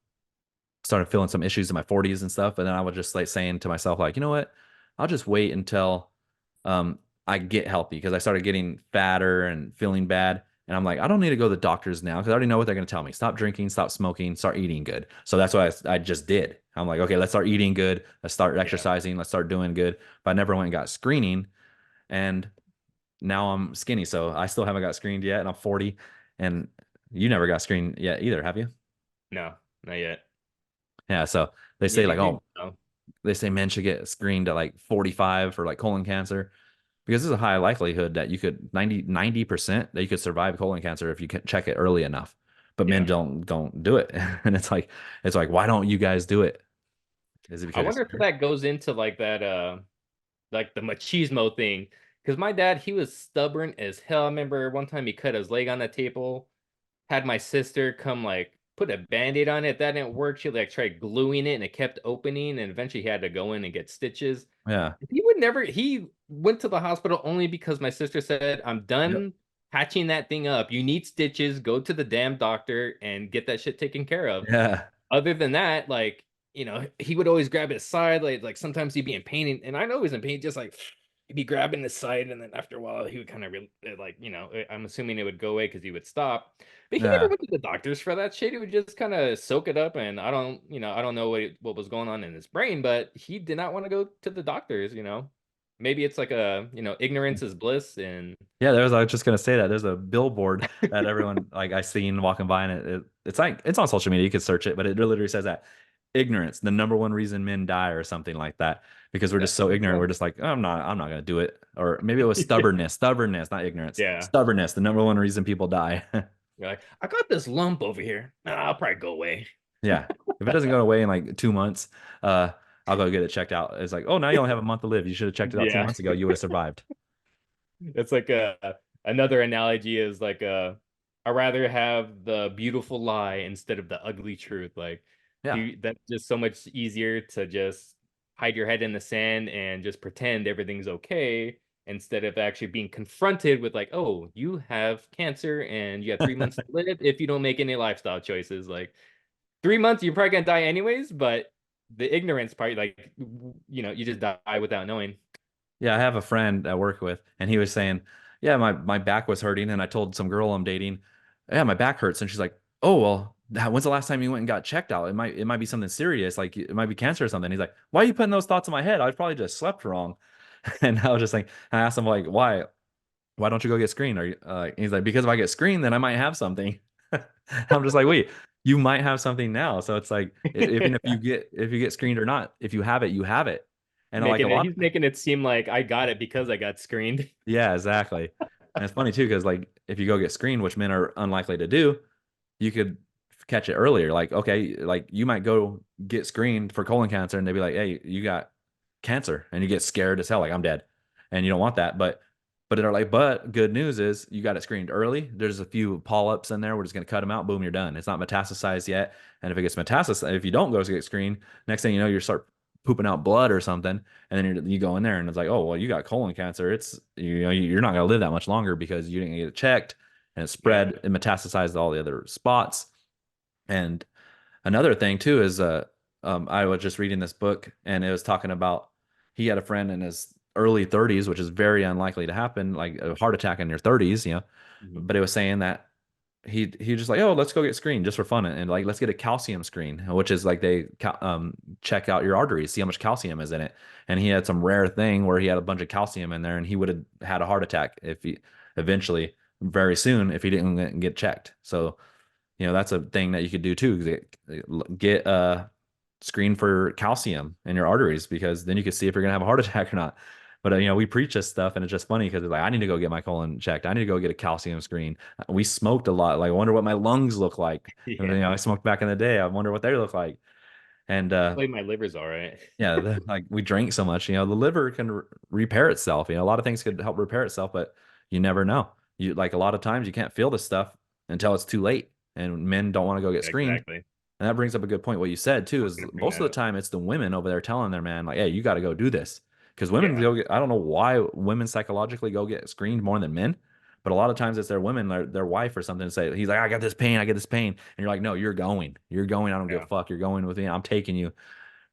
started feeling some issues in my 40s and stuff. And then I was just like saying to myself, like, you know what? I'll just wait until um, I get healthy because I started getting fatter and feeling bad. And I'm like, I don't need to go to the doctors now because I already know what they're going to tell me. Stop drinking, stop smoking, start eating good. So that's what I just did. I'm like, okay, let's start eating good. Let's start Yeah. exercising. Let's start doing good. But I never went and got screening. And now I'm skinny. So I still haven't got screened yet. And I'm 40. And you never got screened yet either, have you? No, not yet. Yeah. So they You say like, think you oh, know? they say men should get screened at like 45 for like colon cancer because there's a high likelihood that you could 90% that you could survive colon cancer if you can check it early enough. But men Yeah. don't do it. And it's like why don't you guys do it? Is it I because you're wonder if scared? that goes into like that like the machismo thing. Because my dad, he was stubborn as hell. I remember one time he cut his leg on the table, had my sister come like put a band-aid on it. That didn't work. She like tried gluing it and it kept opening, and eventually he had to go in and get stitches. Yeah. He would never, he went to the hospital only because my sister said, I'm Yep. done patching that thing up. You need stitches. Go to the damn doctor and get that shit taken care of. Yeah. Other than that, like, he would always grab his side. Like sometimes he'd be in pain. And I know he's in pain, just like he'd be grabbing his side. And then after a while, he would kind of like, I'm assuming it would go away because he would stop. But he never Yeah. went to the doctors for that shit. He would just kind of soak it up. And I don't know what was going on in his brain, but he did not want to go to the doctors. Maybe it's like ignorance is bliss. And Yeah, I was just gonna say that there's a billboard that everyone like I seen walking by, and it's like it's on social media. You can search it, but it literally says that ignorance, the number one reason men die, or something like that, because we're just that so sounds ignorant. We're right. just like, oh, I'm not gonna do it, or maybe it was stubbornness, not ignorance, Yeah. stubbornness, the number one reason people die. You're like, I got this lump over here. Nah, I'll probably go away. Yeah, if it doesn't go away in like 2 months, uh, I'll go get it checked out. It's like, oh, now you only have a month to live. You should have checked it out two Yeah. months ago. You would have survived. It's like another analogy is like I rather have the beautiful lie instead of the ugly truth. Like Yeah. that's just so much easier to just hide your head in the sand and just pretend everything's okay instead of actually being confronted with like, oh, you have cancer and you have 3 months to live if you don't make any lifestyle choices. Like 3 months, you're probably gonna die anyways, but the ignorance part, like you just die without knowing. Yeah, I have a friend I work with, and he was saying, "Yeah, my back was hurting," and I told some girl I'm dating, "Yeah, my back hurts," and she's like, "Oh well, when's the last time you went and got checked out? It might be something serious, like it might be cancer or something." He's like, "Why are you putting those thoughts in my head? I probably just slept wrong." And I was just like, I asked him like, "Why don't you go get screened?" Are you? He's like, "Because if I get screened, then I might have something." I'm just like, "Wait, you might have something now." So it's like, even if you get screened or not, if you have it, you have it. And like a Making it, lot he's making it seem like I got it because I got screened. Yeah, exactly. And it's funny too, because like if you go get screened, which men are unlikely to do, you could catch it earlier. Like, okay, like you might go get screened for colon cancer and they'd be like, hey, you got cancer, and you get scared as hell, like I'm dead. And you don't want that. But they're like, but good news is you got it screened early. There's a few polyps in there. We're just gonna cut them out, boom, you're done. It's not metastasized yet. And if it gets metastasized, if you don't go to get screened, next thing you know, you start pooping out blood or something, and then you go in there and it's like, oh well, you got colon cancer. It's you're not gonna live that much longer because you didn't get it checked, and it Yeah. spread and metastasized to all the other spots. And another thing too is I was just reading this book, and it was talking about he had a friend in his early 30s, which is very unlikely to happen, like a heart attack in your 30s, Mhm. but it was saying that he just like, oh, let's go get screened just for fun, and like let's get a calcium screen, which is like they check out your arteries, see how much calcium is in it. And he had some rare thing where he had a bunch of calcium in there, and he would have had a heart attack if he eventually very soon if he didn't get checked. So that's a thing that you could do too. Get screen for calcium in your arteries, because then you can see if you're gonna have a heart attack or not. But we preach this stuff, and it's just funny because it's like I need to go get my colon checked. I need to go get a calcium screen. We smoked a lot. Like I wonder what my lungs look like. And Yeah. I smoked back in the day. I wonder what they look like. And Hopefully my liver's all right. yeah, like we drank so much. The liver can repair itself. A lot of things could help repair itself, but you never know. You like a lot of times you can't feel this stuff until it's too late. and men don't want to go get screened. Exactly. And that brings up a good point. What you said I too was is gonna bring most that of the up. time it's the women over there telling their man like, "Hey, you got to go do this." Because women Yeah. go get, I don't know why women psychologically go get screened more than men, but a lot of times it's their women, their wife or something say, he's like, "I got this pain, I get this pain," and you're like, "No, you're going. I don't give a Yeah. fuck. You're going with me. I'm taking you."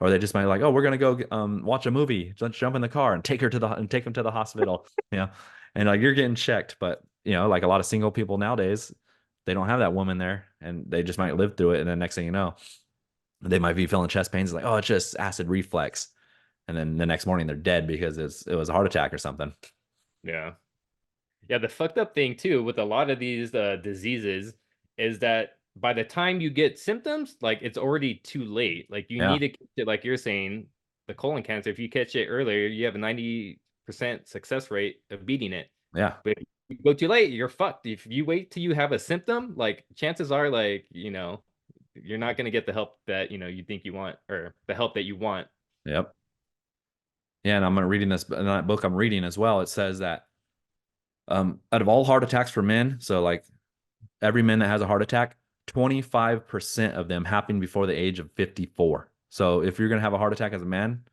Or they just might be like, "Oh, we're gonna go watch a movie. Let's jump in the car and take her to the and take him to the hospital." You know, and like you're getting checked, but like a lot of single people nowadays, they don't have that woman there, and they just might Yeah. live through it, and then next thing you know, they might be feeling chest pains, like, "Oh, it's just acid reflex," and then the next morning they're dead because it was a heart attack or something. Yeah. Yeah, the fucked up thing too with a lot of these diseases is that by the time you get symptoms, like it's already too late. Like you Yeah, need to catch it, like you're saying, the colon cancer, if you catch it earlier, you have a 90% success rate of beating it. yeah, But if you go too late, you're fucked. If you wait till you have a symptom, like chances are like, you're not gonna get the help that you think you want or the help that you want. yep, yeah. And I'm reading this in that book I'm reading as well. It says that out of all heart attacks for men, so like every man that has a heart attack, 25% of them happen before the age of 54. So if you're going to have a heart attack as a man,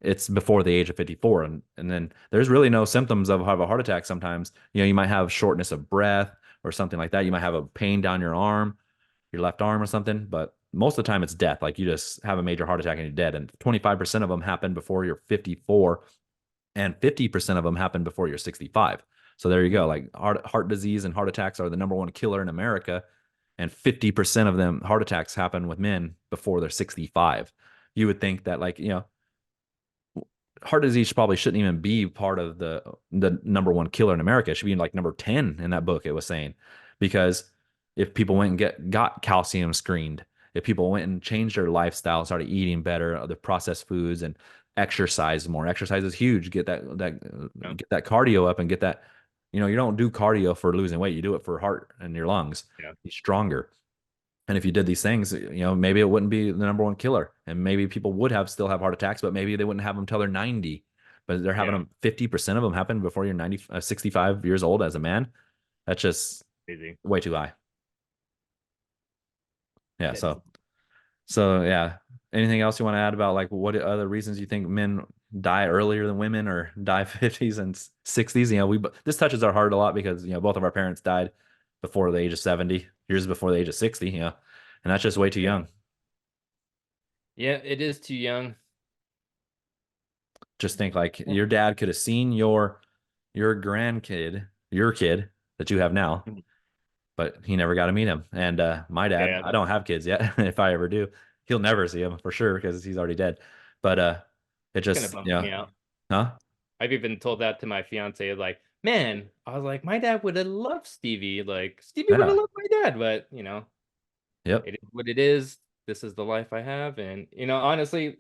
it's before the age of 54. And then there's really no symptoms of a heart attack sometimes. You might have shortness of breath or something like that. You might have a pain down your arm, your left arm or something, but most of the time it's death. Like you just have a major heart attack and you're dead. And 25% of them happen before you're 54 and 50% of them happen before you're 65. So there you go. Like heart disease and heart attacks are the number one killer in America, and 50% of them heart attacks happen with men before they're 65. You would think that heart disease probably shouldn't even be part of the number one killer in America. It should be like number 10 in that book it was saying. Because if people went and got calcium screened, if people went and changed their lifestyle, started eating better, the processed foods and exercise more. Exercise is huge. Yeah. Get that cardio up and get that, you don't do cardio for losing weight. You do it for heart and your lungs. Yeah. Be stronger. And if you did these things, maybe it wouldn't be the number one killer. And maybe people would still have heart attacks, but maybe they wouldn't have them till they're 90. But they're having Yeah. them 50% of them happen before you're 65 years old as a man. That's just Crazy. way too high. Yeah. That is. So yeah. Anything else you want to add about like what other reasons you think men die earlier than women or die 50's and 60's? This touches our heart a lot because both of our parents died before the age of 70, years before the age of 60. And that's just way too Yeah. young. Yeah, it is too young. Just think like your dad could have seen your grandkid, your kid that you have now, but he never got to meet him. And my dad, Yeah, I don't have kids yet. If I ever do, he'll never see him for sure because he's already dead. But it it's gonna just, bum me out. huh? I've even told that to my fiance, like, man, I was like, my dad would have loved Stevie. Like, Stevie would have Yeah. loved my dad, but Yep. it is what it is. This is the life I have. And honestly,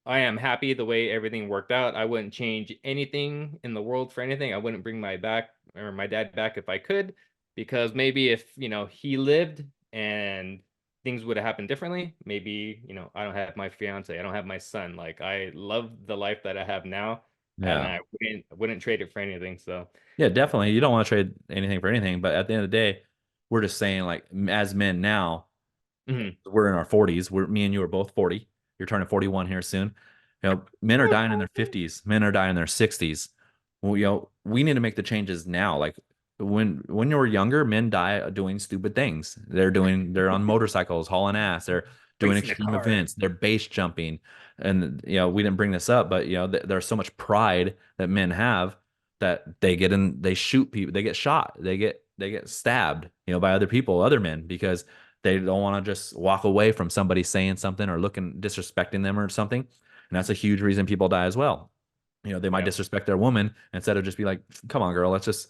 I am happy the way everything worked out. I wouldn't change anything in the world for anything. I wouldn't bring my dad back if I could, because maybe if, he lived and things would have happened differently, maybe, I don't have my fiance, I don't have my son. Like I love the life that I have now, and Yeah. I wouldn't trade it for anything. So, Yeah, definitely. You don't want to trade anything for anything, but at the end of the day, we're just saying like as men now, mhm. we're in our 40s. Me and you are both 40. You're turning 41 here soon. Men are dying in their 50s. Men are dying in their 60s. Well, we need to make the changes now. Like when you were younger, men die doing stupid things. They're on motorcycles hauling ass. They're doing Racing a extreme car. events. They're base jumping. And we didn't bring this up, but there's so much pride that men have that they shoot people, they get shot, they get stabbed, by other people, other men, because they don't want to just walk away from somebody saying something or looking disrespecting them or something. And that's a huge reason people die as well. They might Yeah, disrespect their woman instead of just be like, "Come on, girl, let's just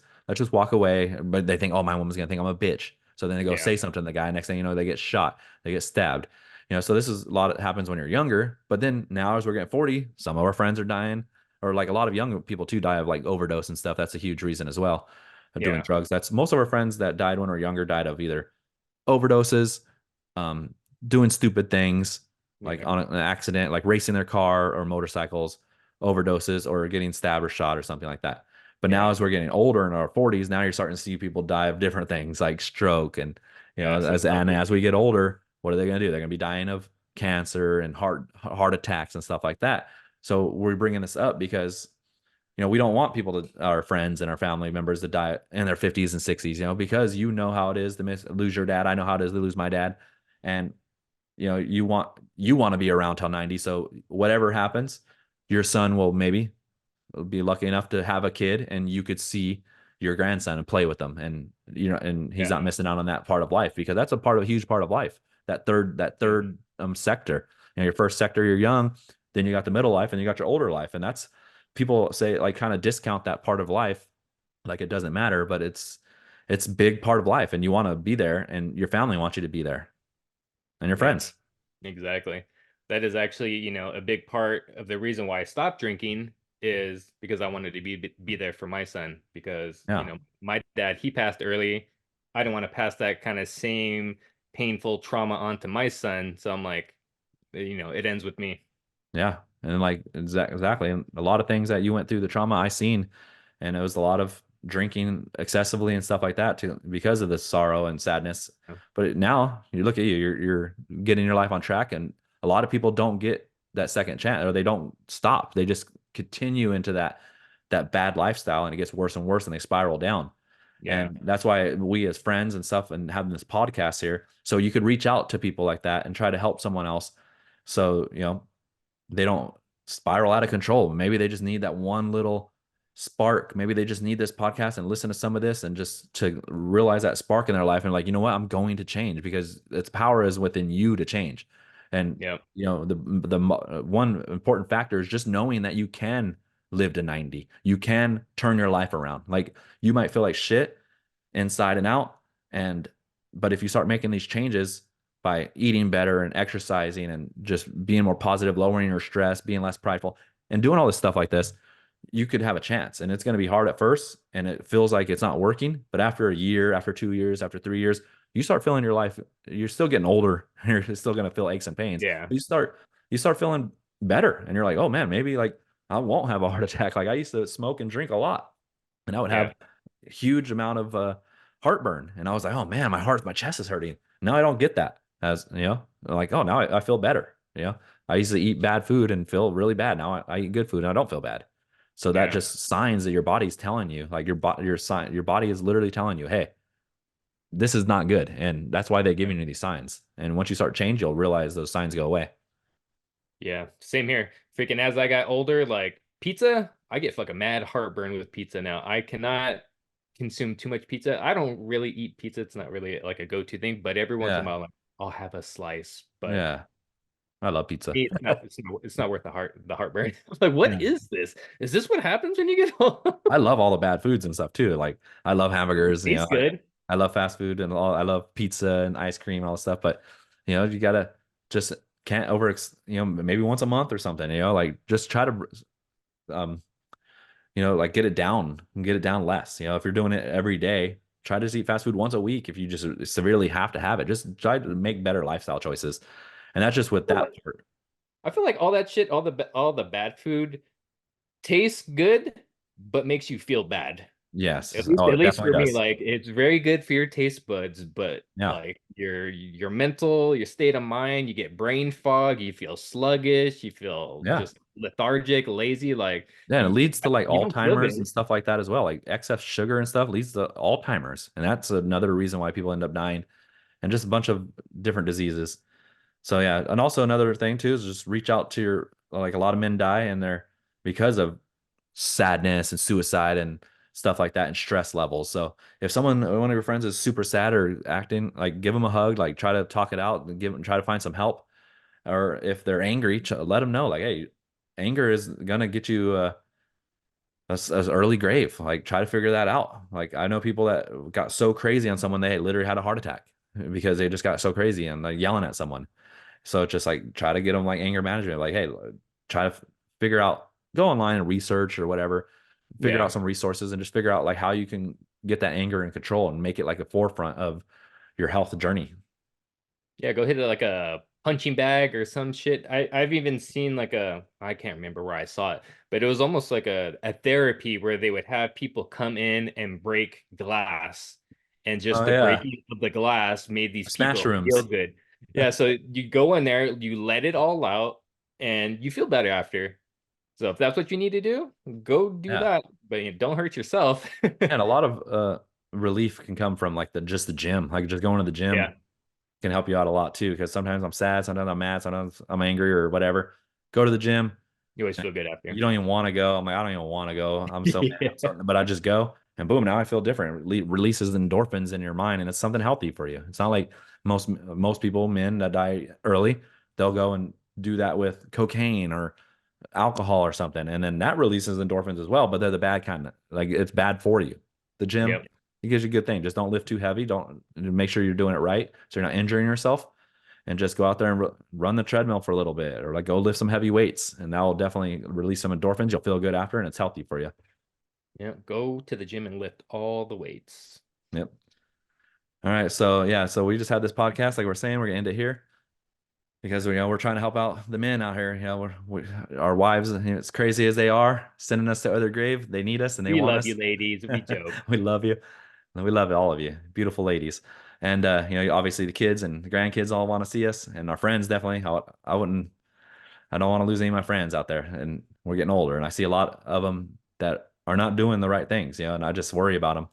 walk away." But they think, "Oh, my woman's gonna think I'm a bitch." So then they go yeah, say something to the guy. Next thing you know, they get shot, they get stabbed. So this is a lot that happens when you're younger. But then now, as we're getting 40, some of our friends are dying, or like a lot of young people too die of like overdose and stuff. That's a huge reason as well of doing yeah, drugs. That's most of our friends that died when we were younger died of either overdoses, um, doing stupid things like yeah, on an accident, like racing their car or motorcycles, overdoses, or getting stabbed or shot or something like that. But now, yeah. as we're getting older in our 40s, now you're starting to see people die of different things like stroke and Yeah, so And healthy. as we get older, what are they going to do? They're going to be dying of cancer and heart attacks and stuff like that. So we're bringing this up because we don't want people to our friends and our family members to die in their 50s and 60s, because how it is to lose your dad. I know how it is to lose my dad. And you want to be around till 90. So whatever happens, your son will maybe be lucky enough to have a kid and you could see your grandson and play with them, and he's Yeah. not missing out on that part of life, because that's a huge part of life, that third sector. Your first sector, you're young, then you got the middle life, and you got your older life. And that's, people say, like, kind of discount that part of life like it doesn't matter, but it's big part of life, and you want to be there, and your family wants you to be there, and your Yeah, friends. exactly. That is actually, a big part of the reason why I stopped drinking is because I wanted to be there for my son because, Yeah. my dad, he passed early. I didn't want to pass that kind of same painful trauma on to my son. So I'm like, it ends with me. Yeah. And like exactly. And a lot of things that you went through, the trauma I seen, and it was a lot of drinking excessively and stuff like that too, because of the sorrow and sadness. But now you look at you're getting your life on track, and a lot of people don't get that second chance, or they don't stop. They just continue into that bad lifestyle, and it gets worse and worse, and they spiral down. Yeah. And that's why we, as friends and stuff, and having this podcast here, so you could reach out to people like that and try to help someone else. So, they don't spiral out of control. Maybe they just need that one little spark. Maybe they just need this podcast and listen to some of this, and just to realize that spark in their life, and like, you know what, I'm going to change, because its power is within you to change. And Yeah. the one important factor is just knowing that you can live to 90. You can turn your life around. Like, you might feel like shit inside and out, and but if you start making these changes by eating better and exercising and just being more positive, lowering your stress, being less prideful, and doing all this stuff like this, you could have a chance. And it's going to be hard at first, and it feels like it's not working. But after a year, after 2 years, after 3 years, you start feeling your life. You're still getting older. You're still going to feel aches and pains. Yeah. But you start feeling better, and you're like, oh man, maybe like I won't have a heart attack. Like, I used to smoke and drink a lot, and I would Yeah. have a huge amount of heartburn. And I was like, oh man, my chest is hurting. Now I don't get that. As like, oh, now I feel better. I used to eat bad food and feel really bad. Now I eat good food and I don't feel bad. So that Yeah. just signs that your body's telling you, like, your body is literally telling you, hey, this is not good. And that's why they're giving you these signs. And once you start change, you'll realize those signs go away. Yeah, same here. Freaking as I got older, like pizza, I get fucking mad heartburn with pizza now. I cannot consume too much pizza. I don't really eat pizza. It's not really like a go-to thing, but every once in a Yeah. while, like, I'll have a slice. But Yeah. I love pizza. it's not worth the heartburn. I'm like, what Yeah. is this? Is this what happens when you get old? I love all the bad foods and stuff too. Like, I love It hamburgers, tastes good. I love fast food and all. I love pizza and ice cream and all this stuff. But you gotta just can't maybe once a month or something. Like, just try to um like get it down and get it down less. If you're doing it every day, try to just eat fast food once a week. If you just severely have to have it, just try to make better lifestyle choices. And that's just with that part. I feel like all that shit, all the bad food tastes good, but makes you feel bad. At Yes. least, Oh, at it least definitely for me, does. like it's very good for your taste buds, but Yeah. like your mental, your state of mind, you get brain fog, you feel sluggish, you feel Yeah. just lethargic, lazy, like Yeah, and it leads to like you don't feel Alzheimer's and good. stuff like that as well. Like, excess sugar and stuff leads to Alzheimer's. And that's another reason why people end up dying, and just a bunch of different diseases. So yeah, and also another thing too is just reach out to your, like, a lot of men die and they're because of sadness and suicide and stuff like that, and stress levels. So if one of your friends is super sad or acting, like, give them a hug, like, try to talk it out and try to find some help. Or if they're angry, let them know, like, hey, anger is gonna get you a early grave. Like, try to figure that out. Like, I know people that got so crazy on someone, they literally had a heart attack because they just got so crazy and like yelling at someone. So it's just like, try to get them like anger management. Like, hey, try to figure out, go online and research or whatever, figure out Yeah. some resources, and just figure out like how you can get that anger in control and make it like a forefront of your health journey. Yeah, go hit it like a punching bag or some shit. I've even seen like I can't remember where I saw it, but it was almost like a therapy where they would have people come in and break glass and just Oh the yeah. breaking of the glass made these Smash people feel rooms. good. Yeah, so you go in there, you let it all out, and you feel better after. So if that's what you need to do, go do Yeah. that, but don't hurt yourself. And a lot of relief can come from like the just the gym. Like just going to the gym Yeah, can help you out a lot too. Because sometimes I'm sad, sometimes I'm mad, sometimes I'm angry or whatever. Go to the gym. you always feel good You after. don't even want to go. I'm like, I don't even want to go. I'm so mad. Yeah, But I just go and boom, now I feel different. Releases endorphins in your mind and it's something healthy for you. It's not like most people, men that die early, they'll go and do that with cocaine or alcohol or something. And then that releases endorphins as well, but they're the bad kind. Like it's bad for you. The gym, yep, it gives you a good thing. Just don't lift too heavy. Don't make sure you're doing it right. So you're not injuring yourself and just go out there and run the treadmill for a little bit or like go lift some heavy weights and that will definitely release some endorphins. You'll feel good after and it's healthy for you. yep. Go to the gym and lift all the weights. Yep. All right. So yeah, so we just had this podcast. Like we're saying, we're gonna end it here because we're trying to help out the men out here. Our wives, as crazy as they are, sending us to other grave. They need us and they We want love you, us. ladies. We joke. We love you. We love all of you, beautiful ladies. And obviously the kids and the grandkids all want to see us, and our friends definitely. I wouldn't. I don't want to lose any of my friends out there, and we're getting older, and I see a lot of them that are not doing the right things, and I just worry about them.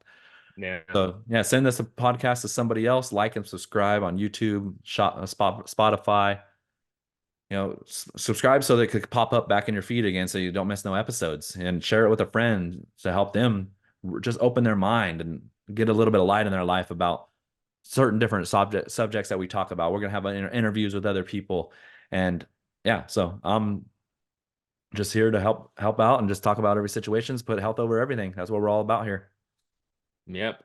Yeah. So yeah, send this a podcast to somebody else. Like and subscribe on YouTube, Spotify. Subscribe so that it could pop up back in your feed again, so you don't miss no episodes, and share it with a friend to help them just open their mind and get a little bit of light in their life about certain different subjects that we talk about. We're gonna have interviews with other people, and yeah, so I'm just here to help out and just talk about every situations, put health over everything. That's what we're all about here. Yep.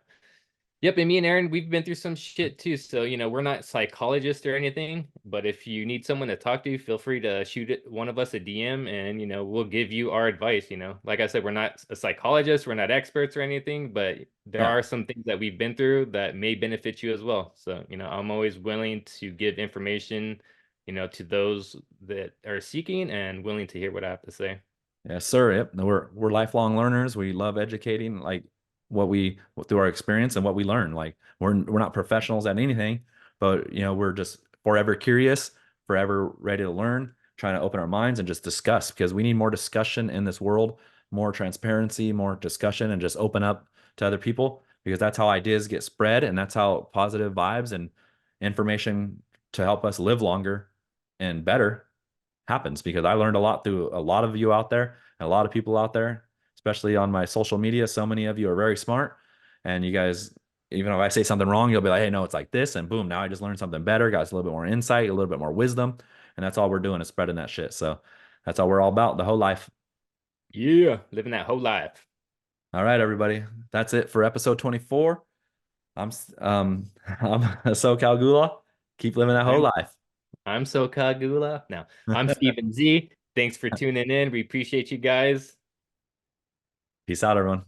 Yep, and me and Aaron, we've been through some shit too. So, we're not psychologists or anything, but if you need someone to talk to, feel free to shoot one of us a DM and, we'll give you our advice. Like I said, we're not a psychologist, we're not experts or anything, but there Yeah. are some things that we've been through that may benefit you as well. So, I'm always willing to give information, to those that are seeking and willing to hear what I have to say. Yes, sir. Yep. No, we're lifelong learners. We love educating, like through our experience and what we learn. Like we're not professionals at anything, but we're just forever curious, forever ready to learn, trying to open our minds and just discuss because we need more discussion in this world, more transparency, more discussion, and just open up to other people because that's how ideas get spread and that's how positive vibes and information to help us live longer and better happens because I learned a lot through a lot of you out there and a lot of people out there, especially on my social media. So many of you are very smart and you guys, even if I say something wrong, you'll be like, hey, no, it's like this. And boom, now I just learned something better, got a little bit more insight, a little bit more wisdom. And that's all we're doing is spreading that shit. So that's all we're all about the whole life. Yeah, living that whole life. All right, everybody. That's it for episode 24. I'm SoCal Gula. Keep living that whole I'm life. I'm so Kagula. Now, I'm Stephen Z. Thanks for tuning in. We appreciate you guys. Peace out, everyone.